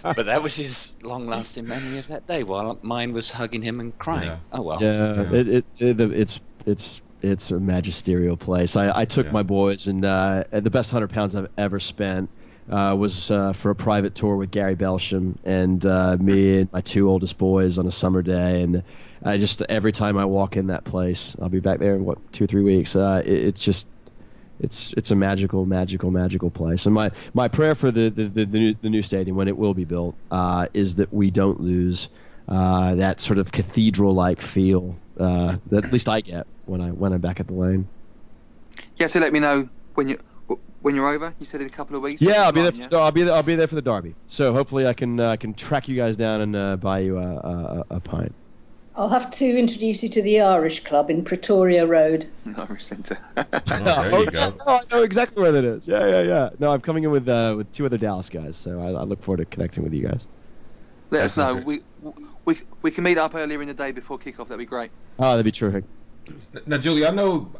But that was his long-lasting memory of that day, while mine was hugging him and crying. Yeah. Oh well. Yeah, it's a magisterial place. I took my boys, and the best £100 I've ever spent was for a private tour with Gary Belsham and me and my 2 oldest boys on a summer day. And I just, every time I walk in that place, I'll be back there in 2 or 3 weeks. It's a magical place. And my prayer for the new stadium, when it will be built, is that we don't lose that sort of cathedral-like feel that at least I get when I'm back at the Lane. You have to let me know when you're over. You said in a couple of weeks. Yeah, I'll be there. Yeah? I'll be there for the derby. So hopefully I can track you guys down and buy you a pint. I'll have to introduce you to the Irish Club in Pretoria Road. Irish Centre. There you go. I know exactly where that is. Yeah. No, I'm coming in with 2 other Dallas guys, so I look forward to connecting with you guys. Let us know. We can meet up earlier in the day before kickoff. That'd be great. Oh, that'd be terrific. Now, Julie, I know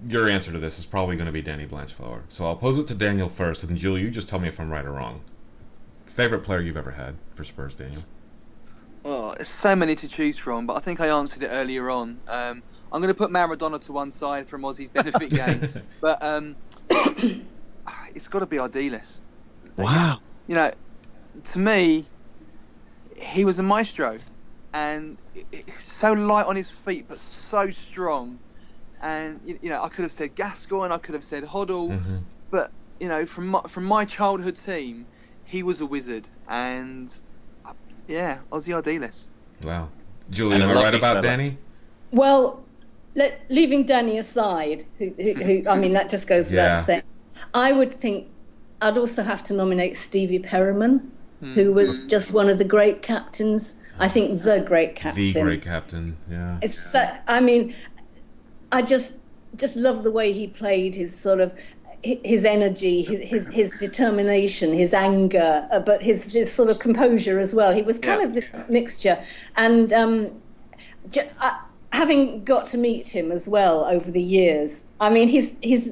your answer to this is probably going to be Danny Blanchflower, so I'll pose it to Daniel first, and Julie, you just tell me if I'm right or wrong. Favorite player you've ever had for Spurs, Daniel? Oh, there's so many to choose from, but I think I answered it earlier on. I'm going to put Maradona to one side from Aussie's benefit game, but it's got to be Ardiles. Wow. You know, to me, he was a maestro, and so light on his feet, but so strong. And you know, I could have said Gascoigne, I could have said Hoddle, but you know, from my childhood team, he was a wizard. And yeah, Ossie Ardiles. Wow. Julie, am I right about Danny? Well, leaving Danny aside, who I mean, that just goes without saying. I would think I'd also have to nominate Stevie Perriman, who was just one of the great captains. I think the great captain. The great captain, yeah. It's I mean, I just love the way he played, his sort of his energy, his determination, his anger, but his his composure as well. He was kind of this mixture, and having got to meet him as well over the years, I mean, he's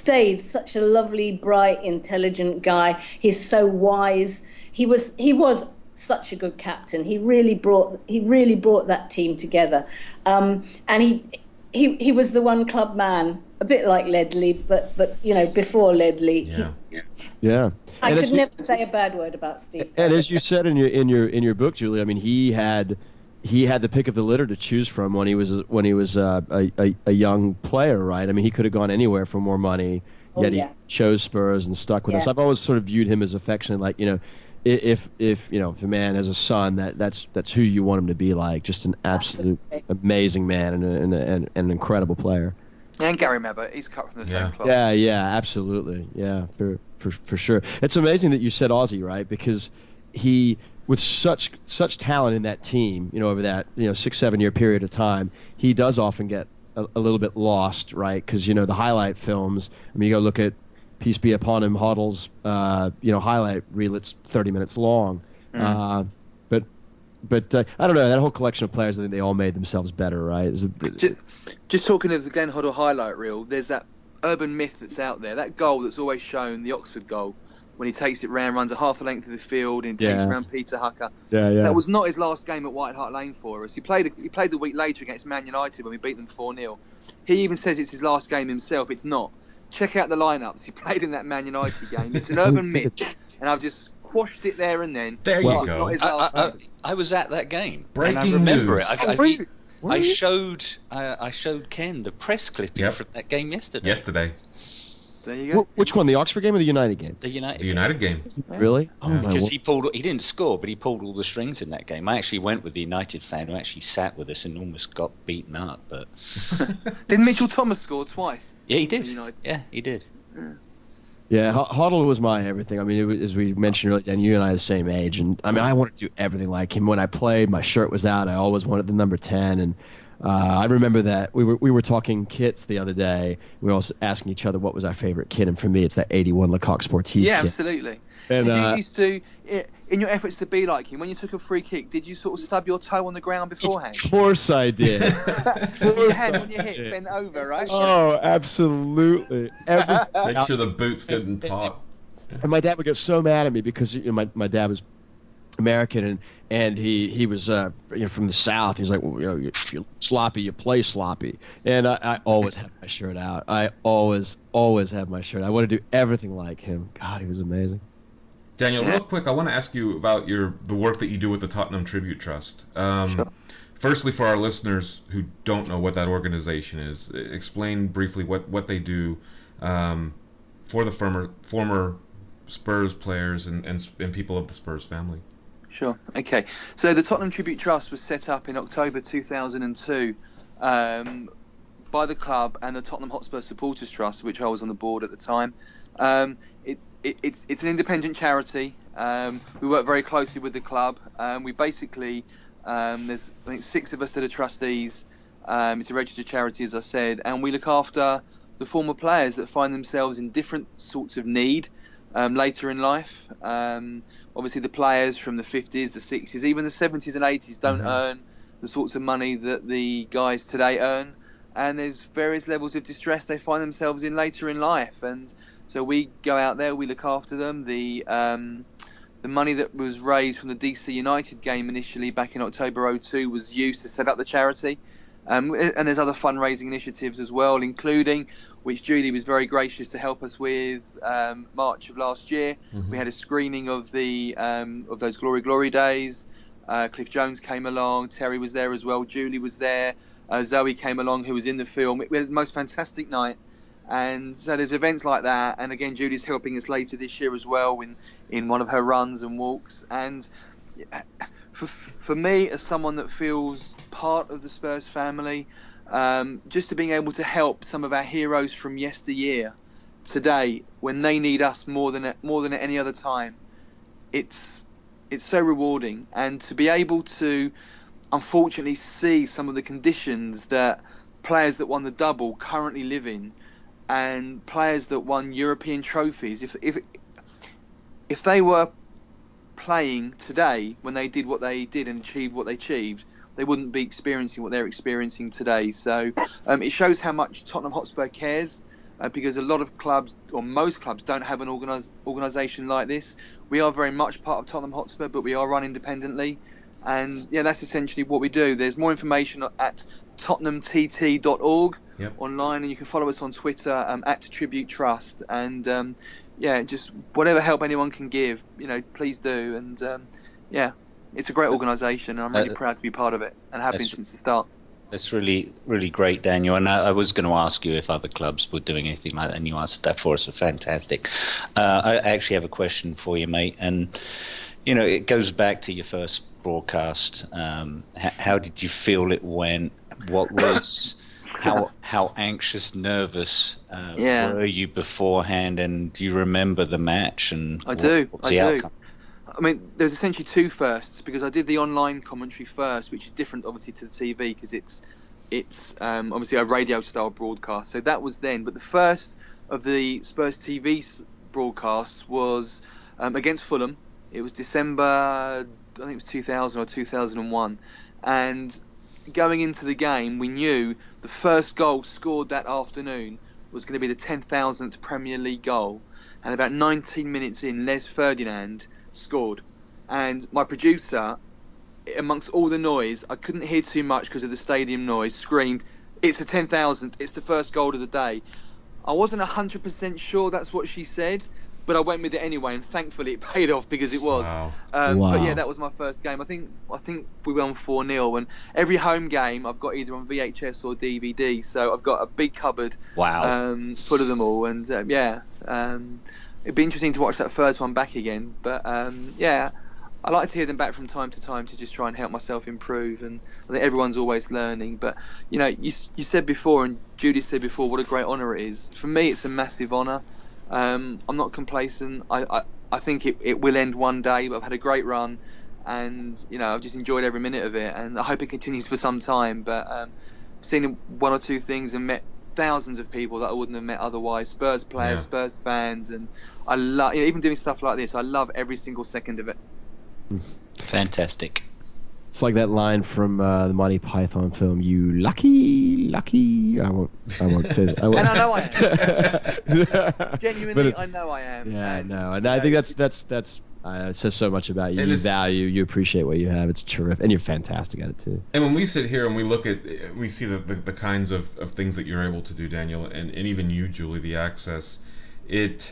stayed such a lovely, bright, intelligent guy. He's so wise. He was such a good captain. He really brought that team together, and he was the one club man, a bit like Ledley, but you know, before Ledley. Yeah. I could never say a bad word about Steve. And as you said in your book, Julie, I mean, he had the pick of the litter to choose from when he was a young player, right? I mean, he could have gone anywhere for more money, yet he chose Spurs and stuck with us. I've always sort of viewed him as affectionate, like, you know, if a man has a son, that's who you want him to be like, just an absolute amazing man and an incredible player. And Gary Mabbutt, he's cut from the same cloth. Yeah, absolutely. Yeah, for sure. It's amazing that you said Aussie, right? Because he, with such talent in that team, you know, over that 6-7 year period of time, he does often get a little bit lost, right? Because you know the highlight films. I mean, you go look at Peace Be Upon Him, Hoddle's highlight reel. It's 30 minutes long. But I don't know, that whole collection of players, I think they all made themselves better, right? Just talking of the Glenn Hoddle highlight reel, there's that urban myth that's out there, that goal that's always shown, the Oxford goal, when he takes it round, runs a half a length of the field, and takes around Peter Hucker. That was not his last game at White Hart Lane for us. He played the week later against Man United when we beat them 4-0. He even says it's his last game himself. It's not. Check out the lineups he played in that Man United game. It's an urban myth, and I've just quashed it there and then. There you go. I was at that game. Breaking and I remember news. it. I showed Ken the press clipping from that game yesterday. There you go. Which one, the Oxford game or the United game? The United game. Really? Oh, because he didn't score, but he pulled all the strings in that game. I actually went with the United fan who actually sat with us and almost got beaten up. But didn't Mitchell Thomas score twice? Yeah, he did. Yeah, he did. Yeah, Hoddle was my everything. I mean, it was, as we mentioned earlier, and you and I are the same age, and I mean, I wanted to do everything like him. When I played, my shirt was out. I always wanted the number 10, and I remember that we were talking kits the other day. We were also asking each other what was our favorite kit, and for me, it's that 81 Lecoq Sportif. Yeah, kit. Absolutely. And, did you used to, in your efforts to be like him, when you took a free kick, did you sort of stub your toe on the ground beforehand? Of course I did. Your hand on your hip, bent over, right? Oh, absolutely. Make sure the boots get in top. And my dad would get so mad at me because my dad was American, and he was from the South. He's like, well, if you're sloppy, you play sloppy. And I always have my shirt out. I always have my shirt out. I want to do everything like him. God, he was amazing. Daniel, real quick, I want to ask you about the work that you do with the Tottenham Tribute Trust. Sure. Firstly, for our listeners who don't know what that organization is, explain briefly what they do for the former Spurs players and people of the Spurs family. Sure. Okay. So the Tottenham Tribute Trust was set up in October 2002 by the club and the Tottenham Hotspur Supporters Trust, which I was on the board at the time. It's an independent charity. We work very closely with the club. We basically there's I think 6 of us that are trustees. It's a registered charity, as I said, and we look after the former players that find themselves in different sorts of need later in life. Obviously the players from the 50s, the 60s, even the 70s and 80s don't earn the sorts of money that the guys today earn, and there's various levels of distress they find themselves in later in life, and so we go out there, we look after them. The money that was raised from the DC United game initially back in October 2002 was used to set up the charity, and there's other fundraising initiatives as well, including, which Julie was very gracious to help us with, March of last year. We had a screening of those Glory days. Cliff Jones came along, Terry was there as well, Julie was there, Zoe came along, who was in the film. We had the most fantastic night, and so there's events like that, and again Julie's helping us later this year as well in one of her runs and walks. And for me, as someone that feels part of the Spurs family, just to being able to help some of our heroes from yesteryear today when they need us more than at any other time, it's so rewarding. And to be able to unfortunately see some of the conditions that players that won the double currently live in, and players that won European trophies, if they were playing today when they did what they did and achieved what they achieved, they wouldn't be experiencing what they're experiencing today. So it shows how much Tottenham Hotspur cares, because a lot of clubs, or most clubs, don't have an organisation like this. We are very much part of Tottenham Hotspur, but we are run independently, and that's essentially what we do. There's more information at tottenhamtt.org online, and you can follow us on Twitter at Tribute Trust, and just whatever help anyone can give, please do. And it's a great organisation, and I'm really proud to be part of it, and have been since the start. That's really, really great, Daniel. And I was going to ask you if other clubs were doing anything like that, and you answered that for us. So fantastic. I actually have a question for you, mate. And it goes back to your first broadcast. How did you feel it went? What was how anxious, nervous were you beforehand? And do you remember the match? And I do. What was the outcome? I mean, there's essentially 2 firsts, because I did the online commentary first, which is different, obviously, to the TV, because it's obviously a radio-style broadcast. So that was then. But the first of the Spurs TV broadcasts was against Fulham. It was December, I think it was 2000 or 2001. And going into the game, we knew the first goal scored that afternoon was going to be the 10,000th Premier League goal. And about 19 minutes in, Les Ferdinand scored, and my producer, amongst all the noise, I couldn't hear too much because of the stadium noise, screamed, "It's the 10,000th, it's the first goal of the day." I wasn't 100% sure that's what she said, but I went with it anyway, and thankfully it paid off, because it was. Wow. But that was my first game. I think we won 4-0, and every home game I've got either on VHS or DVD, so I've got a big cupboard full of them all, and it'd be interesting to watch that first one back again. But I like to hear them back from time to time to just try and help myself improve, and I think everyone's always learning. But you said before, and Judy said before, what a great honour it is. For me, it's a massive honour. I'm not complacent. I think it will end one day, but I've had a great run, and I've just enjoyed every minute of it, and I hope it continues for some time. But I've seen 1 or 2 things and met thousands of people that I wouldn't have met otherwise. Spurs players, Spurs fans, and I love, even doing stuff like this, I love every single second of it. Fantastic. It's like that line from the Monty Python film, "You lucky." I won't say that. And I know I am. Genuinely, I know I am. Yeah, I know. And I think that's it says so much about you. You value, you appreciate what you have. It's terrific, and you're fantastic at it too. And when we sit here and we look at, we see the kinds of things that you're able to do, Daniel, and even you, Julie, the access. It's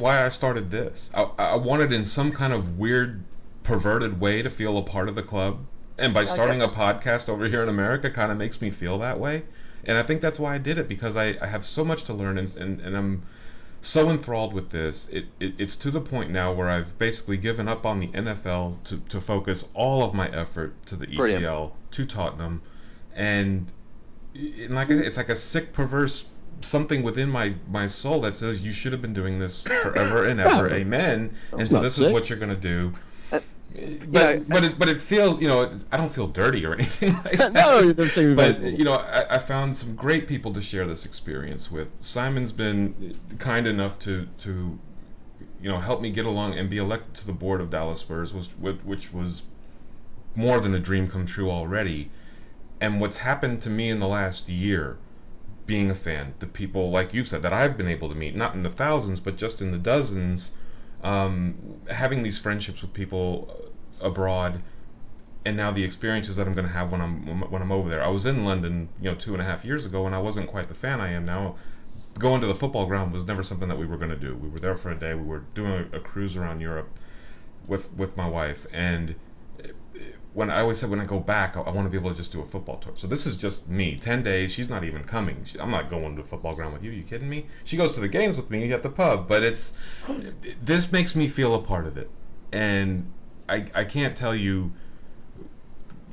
why I started this. I wanted, in some kind of weird, perverted way, to feel a part of the club, and by starting a podcast over here in America kind of makes me feel that way. And I think that's why I did it, because I have so much to learn, and I'm so enthralled with this. It's to the point now where I've basically given up on the NFL to focus all of my effort to the EPL, to Tottenham, and like I said, it's like a sick, perverse something within my soul that says you should have been doing this forever and ever. Amen. And so this is what you're going to do. But it feels, I don't feel dirty or anything like that. No, but I found some great people to share this experience with. Simon's been kind enough to help me get along and be elected to the board of Dallas Spurs, which was more than a dream come true already. And what's happened to me in the last year, being a fan, the people, like you said, that I've been able to meet, not in the thousands, but just in the dozens, having these friendships with people abroad, and now the experiences that I'm going to have when I'm over there. I was in London, 2.5 years ago, and I wasn't quite the fan I am now. Going to the football ground was never something that we were going to do. We were there for a day. We were doing a cruise around Europe with my wife, and when I always said, when I go back, I want to be able to just do a football tour. So this is just me, 10 days. She's not even coming. I'm not going to the football ground with you. Are you kidding me? She goes to the games with me at the pub, but this makes me feel a part of it, and I can't tell you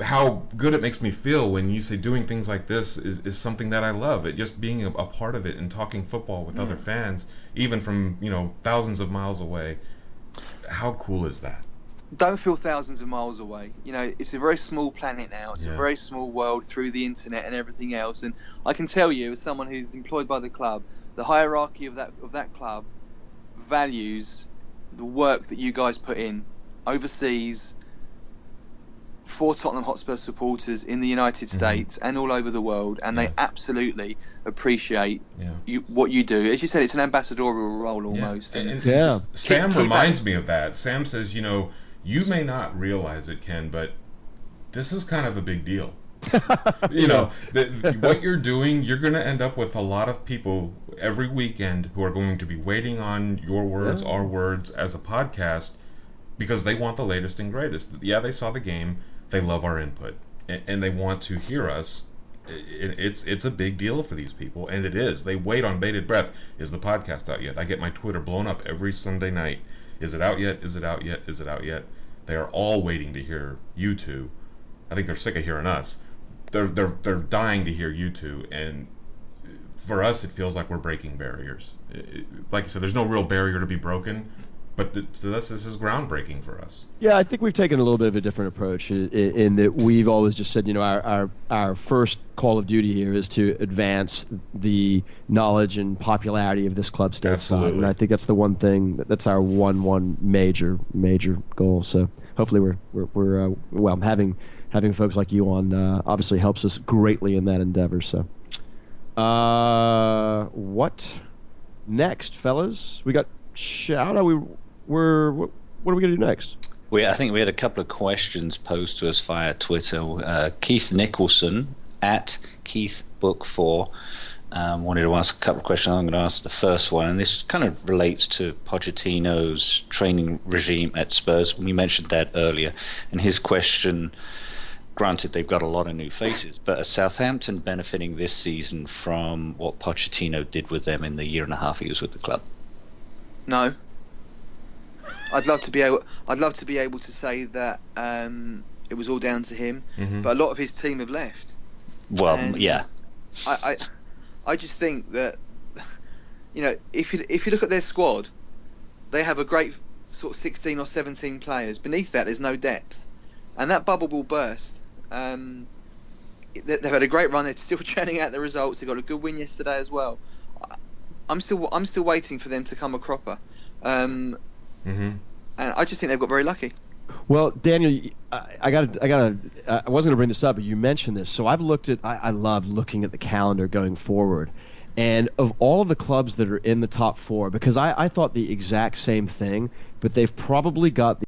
how good it makes me feel when you say doing things like this is something that I love. It just being a part of it and talking football with other fans, even from thousands of miles away. How cool is that? Don't feel thousands of miles away. It's a very small planet now. It's a very small world through the internet and everything else. And I can tell you, as someone who's employed by the club, the hierarchy of that club values the work that you guys put in overseas for Tottenham Hotspur supporters in the United States and all over the world, and they absolutely appreciate what you do. As you said, it's an ambassadorial role almost. And Sam reminds me of that. Sam says, you may not realize it, Ken, but this is kind of a big deal. What you're doing, you're going to end up with a lot of people every weekend who are going to be waiting on your words, our words, as a podcast, because they want the latest and greatest. Yeah, they saw the game, they love our input, and they want to hear us. It's a big deal for these people, and it is. They wait on bated breath. Is the podcast out yet? I get my Twitter blown up every Sunday night. Is it out yet? Is it out yet? Is it out yet? They are all waiting to hear you two. I think they're sick of hearing us. They're dying to hear you two, and for us, it feels like we're breaking barriers. Like you said, there's no real barrier to be broken, but to us, this is groundbreaking for us. Yeah, I think we've taken a little bit of a different approach in that we've always just said, our first call of duty here is to advance the knowledge and popularity of this club stateside, and I think that's the one thing that's our one major goal. So hopefully we're having folks like you on obviously helps us greatly in that endeavor. So what next, fellas? We got shout out. What are we going to do next? I think we had a couple of questions posed to us via Twitter. Keith Nicholson at KeithBook4 wanted to ask a couple of questions. I'm going to ask the first one, and this kind of relates to Pochettino's training regime at Spurs. We mentioned that earlier, and his question, granted they've got a lot of new faces, but are Southampton benefiting this season from what Pochettino did with them in the year and a half he was with the club? No. I'd love to be able to say that it was all down to him, but a lot of his team have left. Well, I just think that if you look at their squad, they have a great sort of 16 or 17 players. Beneath that, there's no depth, and that bubble will burst. They've had a great run. They're still churning out the results. They got a good win yesterday as well. I'm still waiting for them to come a cropper. And I just think they've got very lucky. Well, Daniel, I wasn't going to bring this up, but you mentioned this. So I've looked at. I love looking at the calendar going forward, and of all of the clubs that are in the top 4, because I thought the exact same thing, but they've probably got the